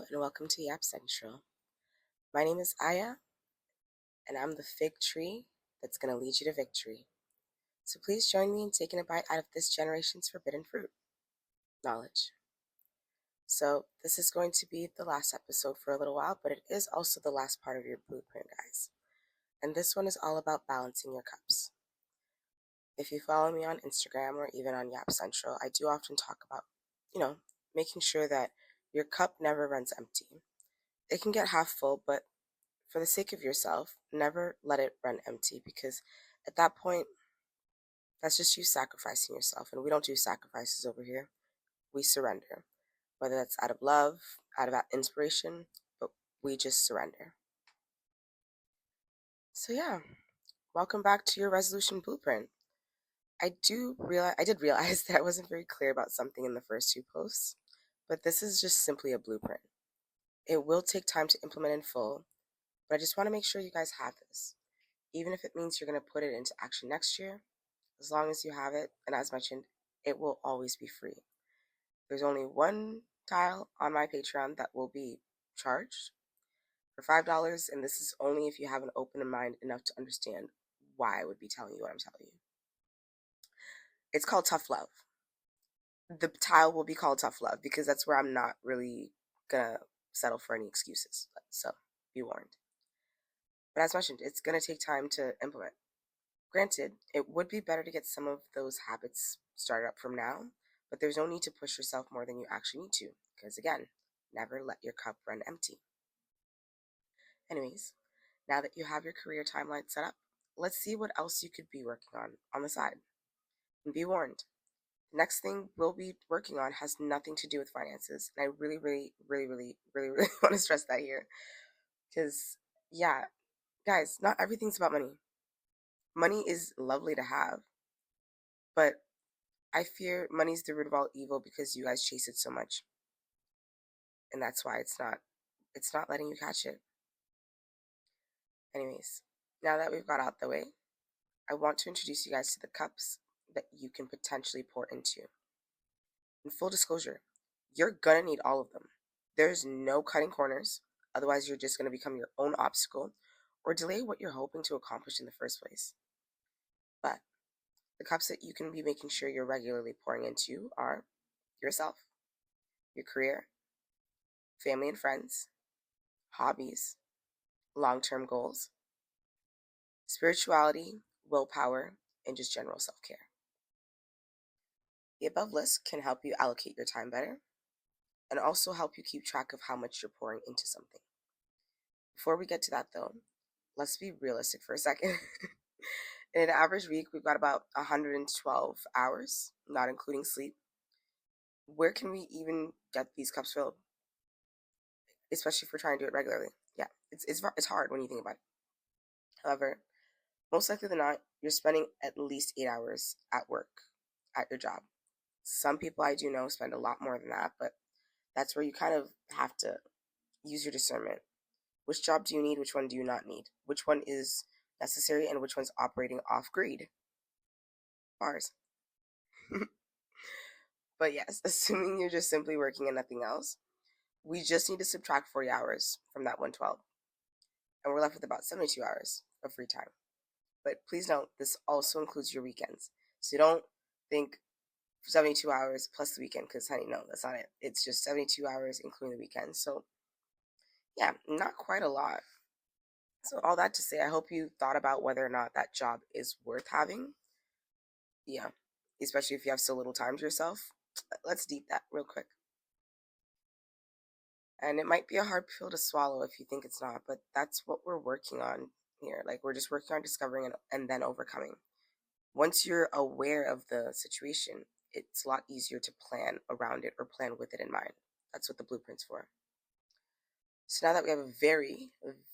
Hello and welcome to Yap Central. My name is Aya, and I'm the fig tree that's going to lead you to victory. So please join me in taking a bite out of this generation's forbidden fruit, knowledge. So this is going to be the last episode for a little while, but it is also the last part of your blueprint, guys. And this one is all about balancing your cups. If you follow me on Instagram or even on Yap Central, I do often talk about, making sure that your cup never runs empty. It can get half full, but for the sake of yourself, never let it run empty, because at that point, that's just you sacrificing yourself. And we don't do sacrifices over here. We surrender, whether that's out of love, out of inspiration, but we just surrender. So yeah, welcome back to your resolution blueprint. I did realize that I wasn't very clear about something in the first two posts, but this is just simply a blueprint. It will take time to implement in full, but I just want to make sure you guys have this. Even if it means you're going to put it into action next year, as long as you have it, and as mentioned, it will always be free. There's only one tile on my Patreon that will be charged for $5, and this is only if you have an open mind enough to understand why I would be telling you what I'm telling you. It's called Tough Love. The tile will be called Tough Love because that's where I'm not really gonna settle for any excuses. So be warned. But as mentioned, it's gonna take time to implement. Granted, it would be better to get some of those habits started up from now, but there's no need to push yourself more than you actually need to, because again, never let your cup run empty. Anyways, now that you have your career timeline set up, let's see what else you could be working on the side. And be warned, the next thing we'll be working on has nothing to do with finances, and I really, really, really, really, really, really want to stress that here, because yeah, guys, not everything's about money. Money is lovely to have, but I fear money's the root of all evil because you guys chase it so much. And that's why it's not letting you catch it. Anyways, now that we've got out the way, I want to introduce you guys to the cups that you can potentially pour into. In full disclosure, you're gonna need all of them. There's no cutting corners, otherwise you're just gonna become your own obstacle or delay what you're hoping to accomplish in the first place. But the cups that you can be making sure you're regularly pouring into are yourself, your career, family and friends, hobbies, long-term goals, spirituality, willpower, and just general self-care. The above list can help you allocate your time better and also help you keep track of how much you're pouring into something. Before we get to that though, let's be realistic for a second. In an average week, we've got about 112 hours, not including sleep. Where can we even get these cups filled? Especially if we're trying to do it regularly. Yeah, it's hard when you think about it. However, most likely than not, you're spending at least 8 hours at work, at your job. Some people I do know spend a lot more than that, but that's where you kind of have to use your discernment. Which job do you need? Which one do you not need? Which one is necessary and which one's operating off greed? Bars. But yes, assuming you're just simply working and nothing else, we just need to subtract 40 hours from that 112. And we're left with about 72 hours of free time. But please note, this also includes your weekends. So don't think 72 hours plus the weekend, because honey, no, that's not it. It's just 72 hours including the weekend. So yeah, not quite a lot. So all that to say, I hope you thought about whether or not that job is worth having. Yeah, especially if you have so little time to yourself. Let's deep that real quick. And it might be a hard pill to swallow if you think it's not, but that's what we're working on here. Like, we're just working on discovering and then overcoming. Once you're aware of the situation, it's a lot easier to plan around it or plan with it in mind. That's what the blueprint's for. So now that we have a very,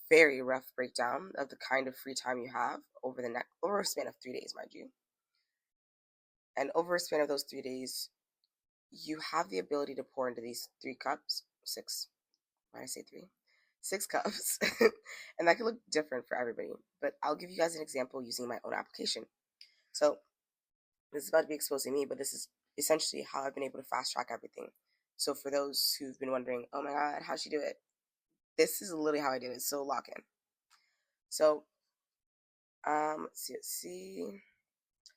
very rough breakdown of the kind of free time you have over a span of 3 days, mind you. And over a span of those 3 days, you have the ability to pour into these 6. Why did I say 3? 6 cups. And that can look different for everybody, but I'll give you guys an example using my own application. So this is about to be exposing me, but this is essentially how I've been able to fast track everything. So for those who've been wondering, oh my God, how'd she do it? This is literally how I did it. So lock in. So, let's see.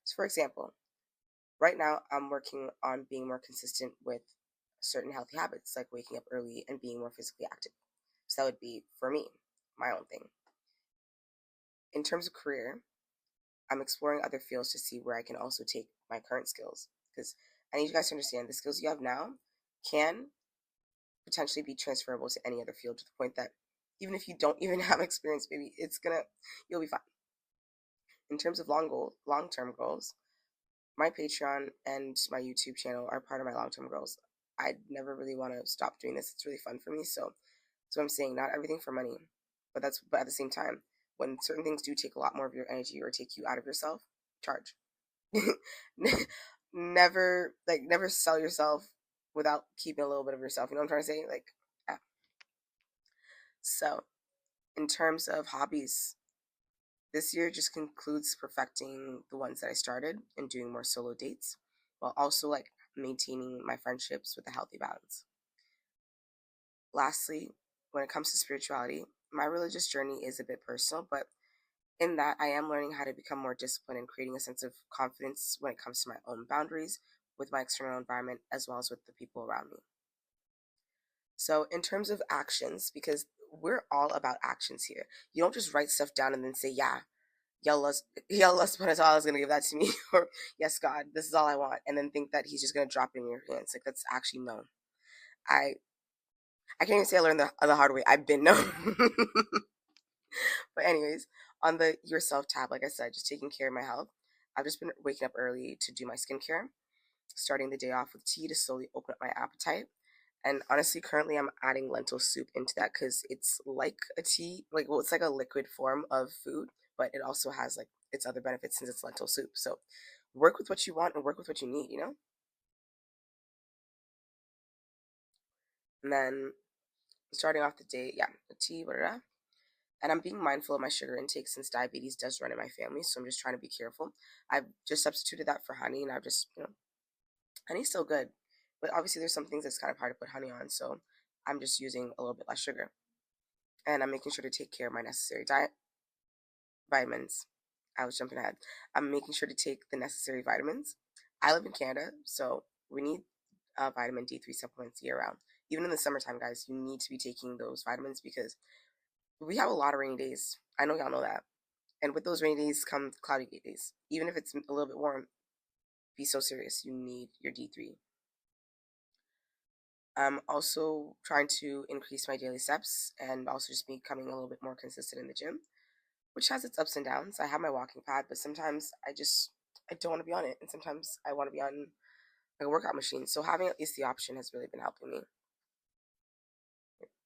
So for example, right now I'm working on being more consistent with certain healthy habits, like waking up early and being more physically active. So that would be for me, my own thing. In terms of career, I'm exploring other fields to see where I can also take my current skills. Because I need you guys to understand the skills you have now can potentially be transferable to any other field to the point that even if you don't even have experience, maybe you'll be fine. In terms of long term goals, my Patreon and my YouTube channel are part of my long term goals. I never really want to stop doing this. It's really fun for me. So I'm saying not everything for money, but at the same time, when certain things do take a lot more of your energy or take you out of yourself, charge. Never sell yourself without keeping a little bit of yourself. You know what I'm trying to say? Like, yeah. So in terms of hobbies, this year just concludes perfecting the ones that I started and doing more solo dates, while also like maintaining my friendships with a healthy balance. Lastly, when it comes to spirituality, my religious journey is a bit personal, but in that I am learning how to become more disciplined and creating a sense of confidence when it comes to my own boundaries with my external environment as well as with the people around me. So, in terms of actions, because we're all about actions here, you don't just write stuff down and then say, yeah, Allah subhanahu wa ta'ala is going to give that to me, or yes, God, this is all I want, and then think that He's just going to drop it in your hands. Like, that's actually no. I, I can't even say I learned the hard way. I've been known. But anyways, on the yourself tab, like I said, just taking care of my health. I've just been waking up early to do my skincare, starting the day off with tea to slowly open up my appetite. And honestly, currently I'm adding lentil soup into that because it's like a tea, it's like a liquid form of food, but it also has like its other benefits since it's lentil soup. So work with what you want and work with what you need, you know? And then starting off the day, yeah, the tea, blah, blah, blah. And I'm being mindful of my sugar intake since diabetes does run in my family, so I'm just trying to be careful. I've just substituted that for honey, and I've just, honey's still good, but obviously there's some things that's kind of hard to put honey on, so I'm just using a little bit less sugar. And I'm making sure to take care of my necessary diet vitamins. I was jumping ahead. I'm making sure to take the necessary vitamins. I live in Canada, so we need vitamin D3 supplements year round. Even in the summertime, guys, you need to be taking those vitamins because we have a lot of rainy days. I know y'all know that. And with those rainy days come cloudy days. Even if it's a little bit warm, be so serious. You need your D3. I'm also trying to increase my daily steps and also just becoming a little bit more consistent in the gym, which has its ups and downs. I have my walking pad, but sometimes I don't want to be on it, and sometimes I want to be on like a workout machine. So having at least the option has really been helping me.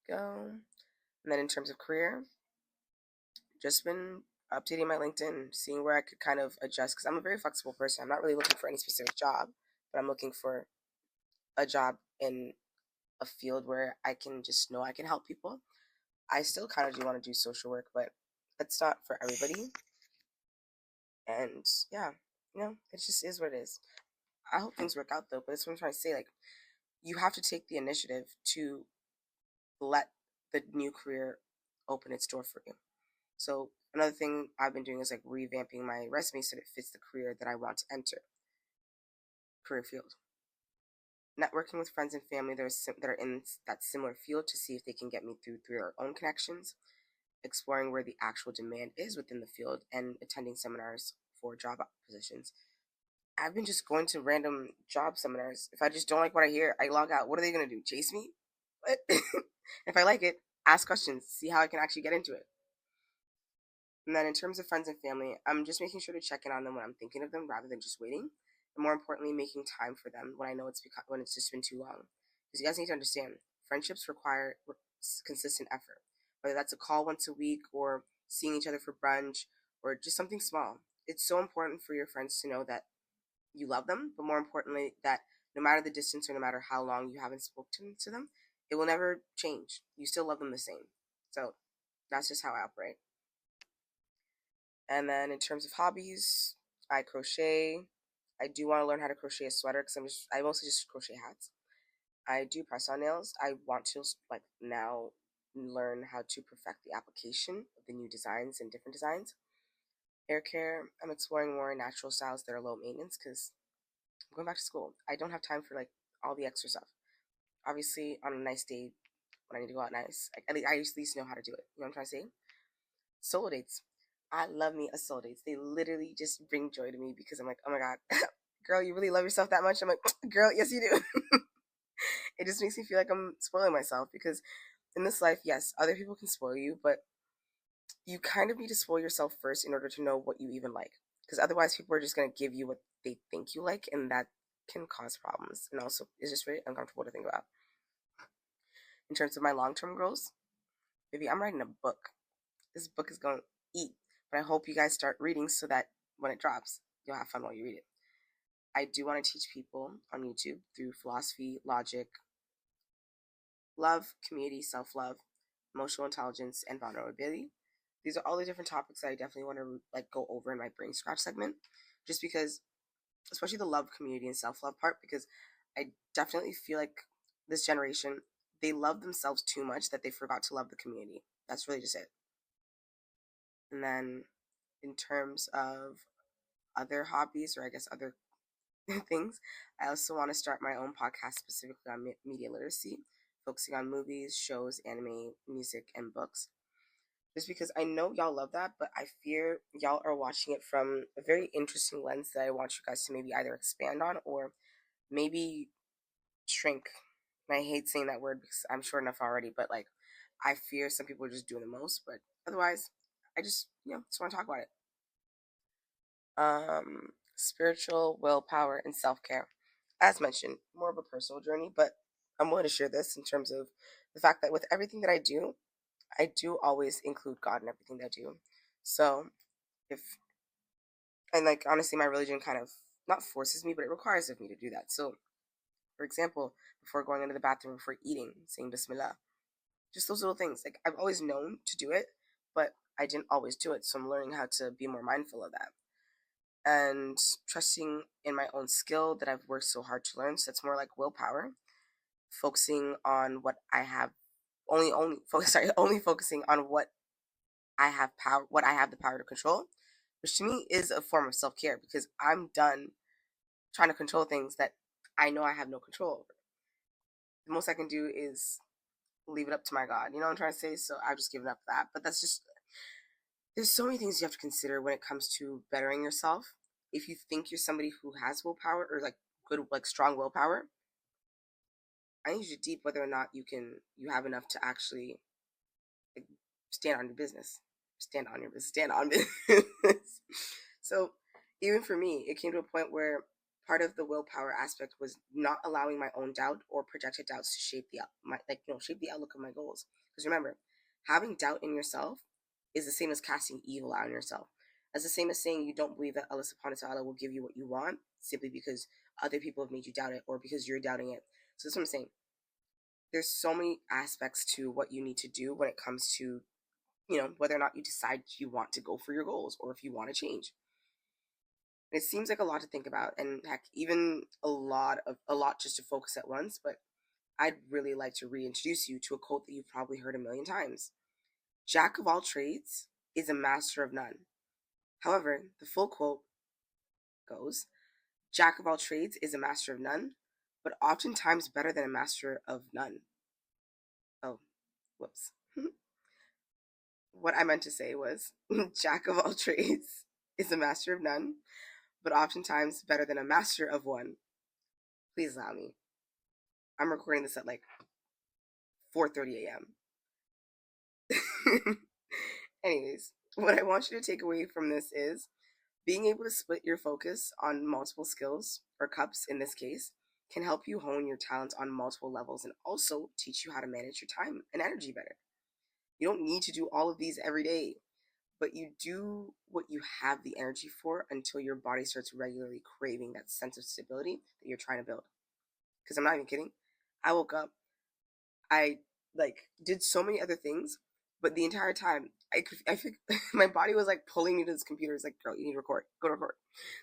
Go. And then in terms of career, just been updating my LinkedIn, seeing where I could kind of adjust because I'm a very flexible person. I'm not really looking for any specific job, but I'm looking for a job in a field where I can just know I can help people. I still kind of do want to do social work, but it's not for everybody. And yeah, it just is what it is. I hope things work out though, but that's what I'm trying to say. Like, you have to take the initiative to let the new career open its door for you. So another thing I've been doing is like revamping my resume so that it fits the career that I want to enter, career field. Networking with friends and family that are in that similar field to see if they can get me through their own connections, exploring where the actual demand is within the field, and attending seminars for job positions. I've been just going to random job seminars. If I just don't like what I hear, I log out. What are they going to do? Chase me? What? If I like it, ask questions, see how I can actually get into it. And then in terms of friends and family, I'm just making sure to check in on them when I'm thinking of them rather than just waiting. And more importantly, making time for them when I know when it's just been too long. Because you guys need to understand, friendships require consistent effort. Whether that's a call once a week or seeing each other for brunch or just something small. It's so important for your friends to know that you love them, but more importantly, that no matter the distance or no matter how long you haven't spoken to them, it will never change. You still love them the same. So that's just how I operate. And then in terms of hobbies, I crochet. I do want to learn how to crochet a sweater because I mostly just crochet hats. I do press on nails. I want to like now learn how to perfect the application of the new designs and different designs. Hair care, I'm exploring more natural styles that are low maintenance because I'm going back to school. I don't have time for like all the extra stuff. Obviously, on a nice day when I need to go out nice, I at least know how to do it. You know what I'm trying to say? Solo dates. I love me a solo dates. They literally just bring joy to me because I'm like, oh my god, girl, you really love yourself that much? I'm like, girl, yes you do. It just makes me feel like I'm spoiling myself because in this life, yes, other people can spoil you, but you kind of need to spoil yourself first in order to know what you even like. Because otherwise, people are just going to give you what they think you like, and that can cause problems. And also, it's just very uncomfortable to think about. In terms of my long term goals, maybe I'm writing a book. This book is going to eat, but I hope you guys start reading so that when it drops, you'll have fun while you read it. I do want to teach people on YouTube through philosophy, logic, love, community, self love, emotional intelligence, and vulnerability. These are all the different topics that I definitely want to like go over in my brain scratch segment, just because, especially the love, community, and self love part, because I definitely feel like this generation they love themselves too much that they forgot to love the community. That's really just it. And then in terms of other hobbies or I guess other things, I also want to start my own podcast specifically on media literacy, focusing on movies, shows, anime, music, and books. Just because I know y'all love that, but I fear y'all are watching it from a very interesting lens that I want you guys to maybe either expand on or maybe shrink. And I hate saying that word because I'm short enough already, but like I fear some people are just doing the most, but otherwise, I just just want to talk about it. Spiritual willpower and self care. As mentioned, more of a personal journey, but I'm willing to share this in terms of the fact that with everything that I do always include God in everything that I do. So if and like honestly, my religion kind of not forces me, but it requires of me to do that. So, for example, before going into the bathroom, before eating, saying Bismillah, just those little things. Like I've always known to do it, but I didn't always do it. So I'm learning how to be more mindful of that and trusting in my own skill that I've worked so hard to learn. So it's more like willpower, focusing on what I have only focus sorry, only focusing on what I have the power to control, which to me is a form of self-care because I'm done trying to control things that I know I have no control over. The most I can do is leave it up to my God. You know what I'm trying to say? So I've just given up that. But that's just there's so many things you have to consider when it comes to bettering yourself. If you think you're somebody who has willpower or like good like strong willpower, I need you to deep whether or not you have enough to actually like, stand on your business. Stand on your business. Stand on business. So even for me, it came to a point where part of the willpower aspect was not allowing my own doubt or projected doubts to shape shape the outlook of my goals. Because remember, having doubt in yourself is the same as casting evil out on yourself. That's the same as saying you don't believe that Allah subhanahu wa ta'ala will give you what you want simply because other people have made you doubt it or because you're doubting it. So that's what I'm saying. There's so many aspects to what you need to do when it comes to, whether or not you decide you want to go for your goals or if you want to change. And it seems like a lot to think about and heck, even a lot just to focus at once, but I'd really like to reintroduce you to a quote that you've probably heard a million times. Jack of all trades is a master of none. However, the full quote goes, Jack of all trades is a master of none, but oftentimes better than a master of none. Oh, whoops. What I meant to say was Jack of all trades is a master of none, but oftentimes better than a master of one. Please allow me. I'm recording this at like 4:30 a.m. Anyways, what I want you to take away from this is being able to split your focus on multiple skills, or cups in this case, can help you hone your talents on multiple levels and also teach you how to manage your time and energy better. You don't need to do all of these every day, but you do what you have the energy for until your body starts regularly craving that sense of stability that you're trying to build. Because I'm not even kidding. I woke up, I like did so many other things, but the entire time I feel my body was like pulling me to this computer. It's like, girl, you need to record, go to record.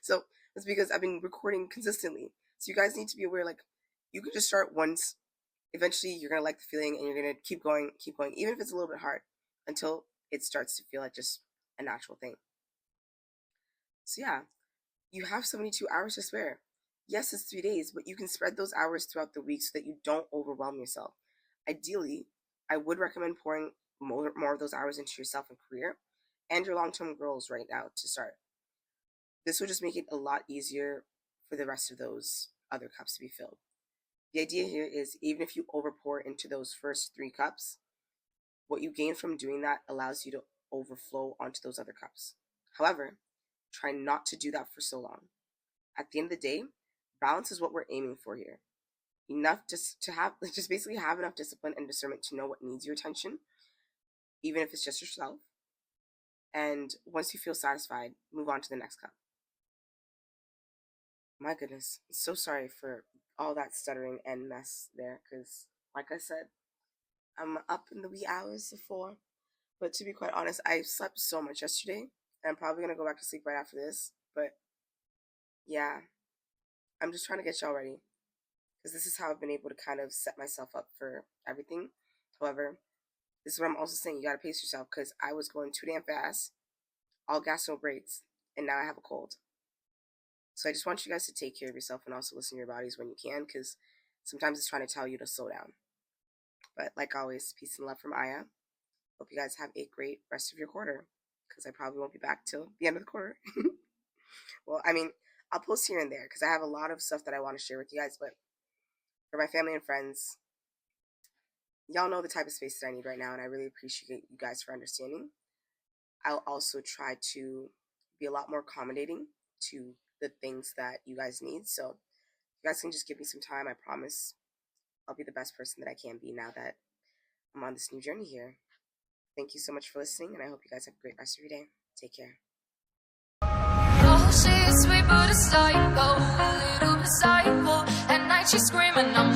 So it's because I've been recording consistently. So you guys need to be aware, like, you can just start once Eventually, you're going to like the feeling and you're going to keep going, even if it's a little bit hard, until it starts to feel like just a natural thing. So, yeah, you have 72 hours to spare. Yes, it's 3 days, but you can spread those hours throughout the week so that you don't overwhelm yourself. Ideally, I would recommend pouring more of those hours into yourself and career and your long term goals right now to start. This will just make it a lot easier for the rest of those other cups to be filled. The idea here is even if you overpour into those first 3 cups, what you gain from doing that allows you to overflow onto those other cups. However, try not to do that for so long. At the end of the day, balance is what we're aiming for here. Enough just to have, just basically have enough discipline and discernment to know what needs your attention, even if it's just yourself. And once you feel satisfied, move on to the next cup. My goodness, so sorry for all that stuttering and mess there, because like I said, I'm up in the wee hours of 4. But to be quite honest, I slept so much yesterday, and I'm probably gonna go back to sleep right after this. But yeah, I'm just trying to get y'all ready, because this is how I've been able to kind of set myself up for everything. However, this is what I'm also saying, you gotta pace yourself, because I was going too damn fast, all gas no brakes, and now I have a cold. So I just want you guys to take care of yourself and also listen to your bodies when you can, because sometimes it's trying to tell you to slow down. But like always, peace and love from Aya. Hope you guys have a great rest of your quarter, because I probably won't be back till the end of the quarter. Well, I mean, I'll post here and there because I have a lot of stuff that I want to share with you guys. But for my family and friends, y'all know the type of space that I need right now, and I really appreciate you guys for understanding. I'll also try to be a lot more accommodating to the things that you guys need. So if you guys can just give me some time, I promise I'll be the best person that I can be now that I'm on this new journey here. Thank you so much for listening, and I hope you guys have a great rest of your day. Take care. Oh, she's sweet but a psycho, a little bit psycho. At night she's screaming, I'm